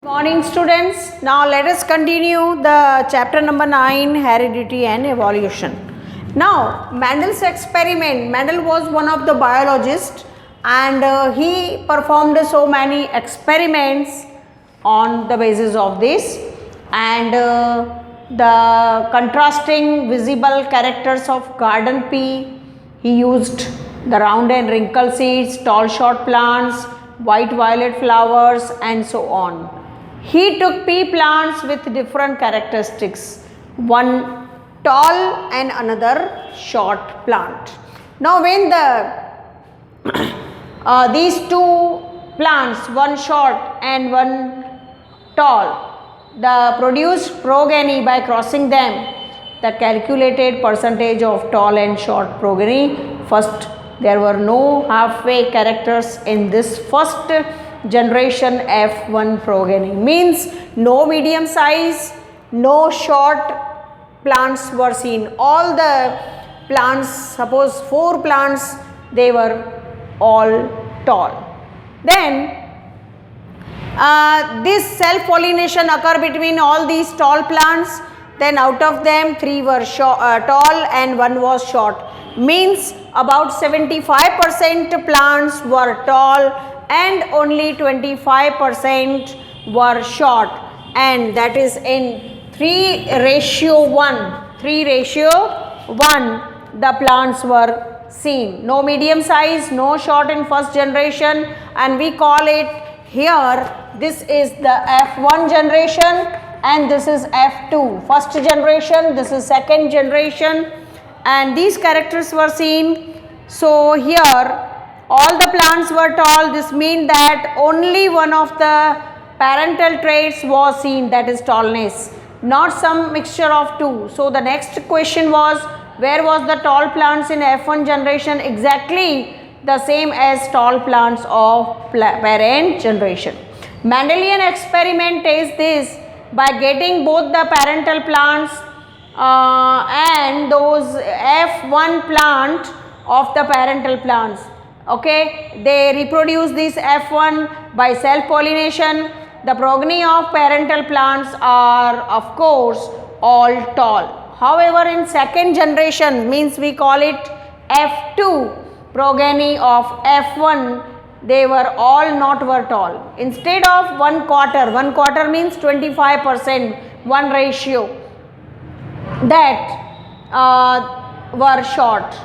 Morning students, now let us continue the chapter number 9, heredity and evolution. Now Mendel's experiment, Mendel was one of the biologists and he performed so many experiments on the basis of this and the contrasting visible characters of garden pea, he used the round and wrinkle seeds, tall short plants, white violet flowers and so on. He took pea plants with different characteristics, one tall and another short plant. Now when these two plants, one short and one tall, the produced progeny by crossing them, the calculated percentage of tall and short progeny, first there were no halfway characters in this first generation F1 progeny, means no medium size, no short plants were seen. All the plants, suppose 4 plants, they were all tall. Then this self pollination occur between all these tall plants, then out of them 3 were tall and 1 was short, means about 75% plants were tall and only 25% were short, and that is in 3:1. 3:1 the plants were seen. No medium size, no short in first generation, and we call it here, this is the F1 generation and this is F2. First generation, this is second generation, and these characters were seen. So here all the plants were tall. This means that only one of the parental traits was seen, that is tallness, not some mixture of two. So the next question was, where was the tall plants in F1 generation? Exactly the same as tall plants of parent generation. Mendelian experiment is this: by getting both the parental plants and those F1 plant of the parental plants, okay, they reproduce this F1 by self pollination. The progeny of parental plants are of course all tall. However, in second generation, means we call it F2 progeny of F1, they were all not were tall. Instead of 1/4 means 25%, 1 ratio, that were short.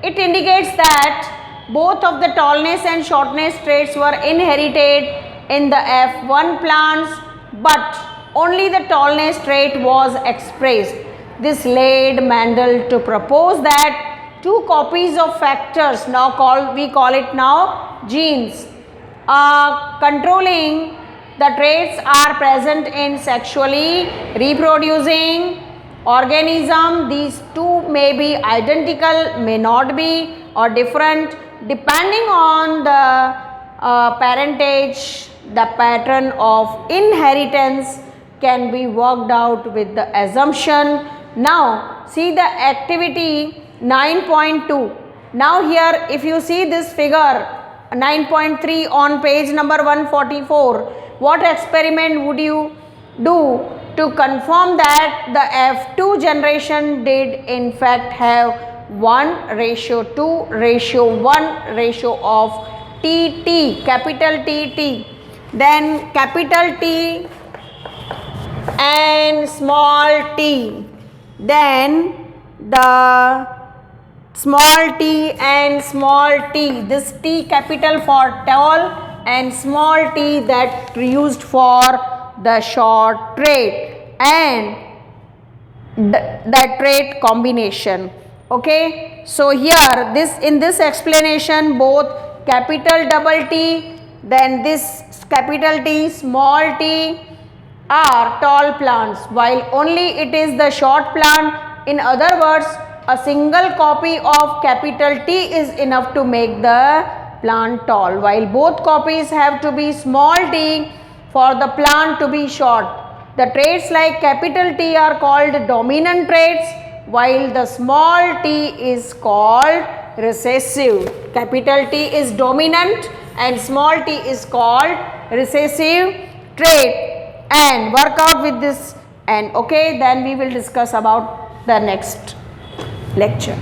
It indicates that both of the tallness and shortness traits were inherited in the F1 plants, but only the tallness trait was expressed. This led Mendel to propose that 2 copies of factors, we call it now genes, controlling the traits are present in sexually reproducing organism. These 2 may be identical, may not be, or different depending on the parentage. The pattern of inheritance can be worked out with the assumption. Now see the activity 9.2. Now here if you see this figure 9.3 on page number 144, what experiment would you do to confirm that the F2 generation did in fact have 1:2:1 ratio of TT, capital TT, then capital T and small t, then the small t and small t, this T capital for tall and small t that used for the short trait, and that trait combination. Okay, so here in this explanation, both capital double T, then this capital T small t are tall plants, while only it is the short plant. In other words, a single copy of capital T is enough to make the plant tall, while both copies have to be small t for the plant to be short. The traits like capital T are called dominant traits, while the small t is called recessive. Capital T is dominant and small t is called recessive trait. and work out with this, and okay, then we will discuss about the next lecture.